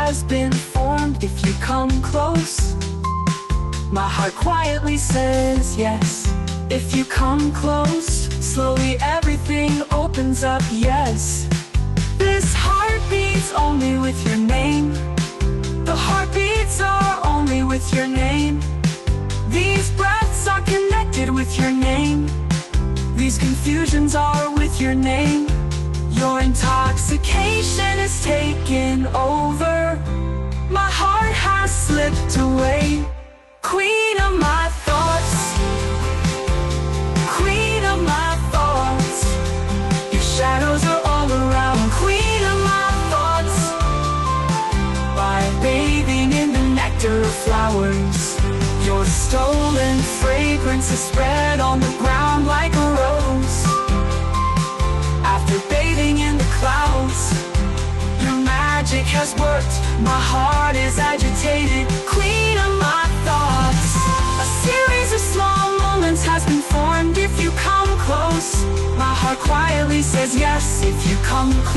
has been formed if you come close. My heart quietly says yes. If you come close, slowly everything opens up, yes. This heart beats only with your name. The heartbeats are only with your name. These breaths are connected with your name. These confusions are with your name. Your intoxication is taken over. My heart has slipped away. Queen of my thoughts, queen of my thoughts. Your shadows are all around. Queen of my thoughts. By bathing in the nectar of flowers, your stolen fragrance is spread on the ground like a rose. After bathing in the clouds, your magic has worked. My heart is agitated. Queen of my thoughts. A series of small moments has been formed if you come close. My heart quietly says yes if you come close.